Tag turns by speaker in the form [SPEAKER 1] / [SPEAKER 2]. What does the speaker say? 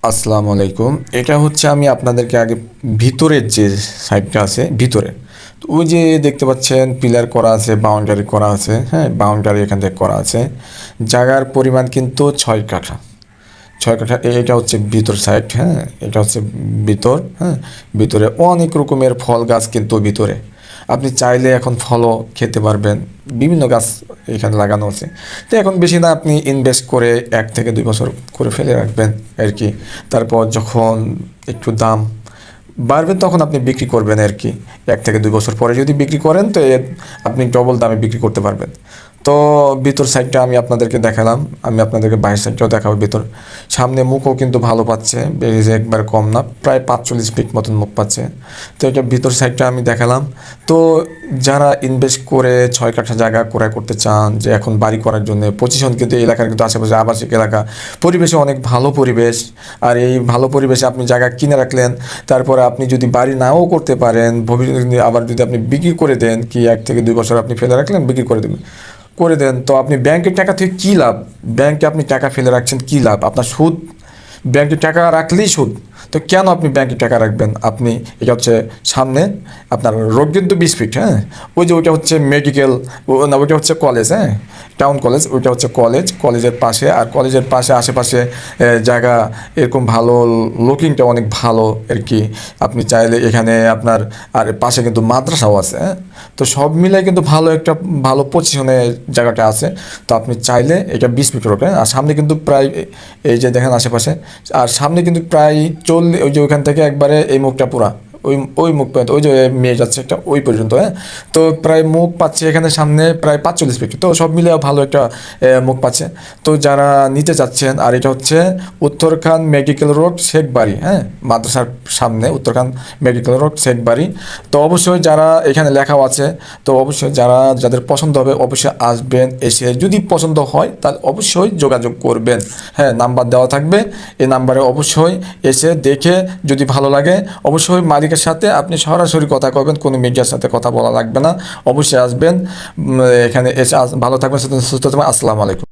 [SPEAKER 1] আসসালামু আলাইকুম। এটা হচ্ছে আমি আপনাদেরকে আগে ভিতরের যে সাইডটা আছে ভিতরে, তো ওই যে দেখতে পাচ্ছেন পিলার করা আছে, বাউন্ডারি করা আছে, হ্যাঁ বাউন্ডারি এখান থেকে করা আছে। জায়গার পরিমাণ কিন্তু 6 কাঠা। 6 কাঠা এটা হচ্ছে ভিতর সাইড, হ্যাঁ এটা হচ্ছে ভিতর, হ্যাঁ ভিতরে অনেক রকমের ফল গাছ কিন্তু ভিতরে। আপনি চাইলে এখন ফলও খেতে পারবেন, বিভিন্ন গাছ এখানে লাগানো আছে। তো এখন বেশি না, আপনি ইনভেস্ট করে 1 থেকে 2 বছর করে ফেলে রাখবেন আর কি। তারপর যখন একটু দাম বাড়বে তখন আপনি বিক্রি করবেন আর কি। 1 থেকে 2 বছর পরে যদি বিক্রি করেন তো আপনি ডবল দামে বিক্রি করতে পারবেন। তো ভিতর সাইডটা আমি আপনাদেরকে দেখালাম, আমি আপনাদেরকে বাইরের সাইডটাও দেখাবো। ভিতর সামনে মুখও কিন্তু ভালো পাচ্ছে, বেরিয়েছে একবার কম না, প্রায় 45 ফিট মতন মুখ পাচ্ছে। তো এটা ভিতর সাইডটা আমি দেখালাম। তো যারা ইনভেস্ট করে 6 কাঠা জায়গা ক্রয় করতে চান, যে এখন বাড়ি করার জন্য পজিশন কিন্তু এই এলাকার কিন্তু আশেপাশে আবাসিক এলাকা, পরিবেশে অনেক ভালো পরিবেশ। আর এই ভালো পরিবেশে আপনি জায়গা কিনে রাখলেন, তারপরে আপনি যদি বাড়ি নাও করতে পারেন ভবিষ্যতে, আবার যদি আপনি বিক্রি করে দেন, কি 1 থেকে 2 বছর আপনি ফেলে রাখলেন বিক্রি করে দেন, তো আপনি ব্যাংকের টাকা থেকে কী লাভ? ব্যাংকে আপনি টাকা ফেলে রাখছেন কী লাভ? আপনার সুদ, ব্যাংকে টাকা রাখলেই সুদ। তো কেন আপনি ব্যাংকে টাকা রাখবেন? আপনি এটা হচ্ছে সামনে আপনার রোড কিন্তু 20 ফিট, হ্যাঁ ওই যে ওইটা হচ্ছে মেডিকেল, না ওইটা হচ্ছে কলেজ, হ্যাঁ টাউন কলেজ, ওইটা হচ্ছে কলেজ। কলেজের পাশে, আর কলেজের পাশে আশেপাশে জায়গা এরকম ভালো, লুকিংটা অনেক ভালো আর কি। আপনি চাইলে এখানে আপনার, আর পাশে কিন্তু মাদ্রাসাও আছে, হ্যাঁ। তো সব মিলে কিন্তু ভালো একটা, ভালো পজিশনে জায়গাটা আছে। তো আপনি চাইলে এটা 20 ফিট রোড, হ্যাঁ। আর সামনে কিন্তু প্রায় এই যে দেখেন আশেপাশে, আর সামনে কিন্তু প্রায় ওই যে ওইখান থেকে একবারে এই মুখটা পুরা, ওই ওই মুখ পর্যন্ত, ওই যে মেয়ে যাচ্ছে একটা ওই পর্যন্ত, হ্যাঁ। তো প্রায় মুখ পাচ্ছে এখানে সামনে প্রায় 45 ফিট, তো সব মিলে ভালো একটা মুখ পাচ্ছে। তো যারা নিতে চাচ্ছেন, আর এটা হচ্ছে উত্তরখান মেডিকেল রোড শেখবাড়ি, হ্যাঁ মাদ্রাসার সামনে উত্তরখান মেডিকেল রোড শেখবাড়ি। তো অবশ্যই যারা এখানে লেখাও আছে, তো অবশ্যই যাদের পছন্দ হবে অবশ্যই আসবেন, এসে যদি পছন্দ হয় তাহলে অবশ্যই যোগাযোগ করবেন। হ্যাঁ নাম্বার দেওয়া থাকবে, এই নাম্বারে অবশ্যই এসে দেখে যদি ভালো লাগে অবশ্যই মালিকের সাথে আপনি সরাসরি কথা করবেন, কোনো মিডিয়ার সাথে কথা বলা লাগবে না। অবশ্যই আসবেন এখানে এসে। ভালো থাকবেন, সুস্থ থাকবেন। আসসালামু আলাইকুম।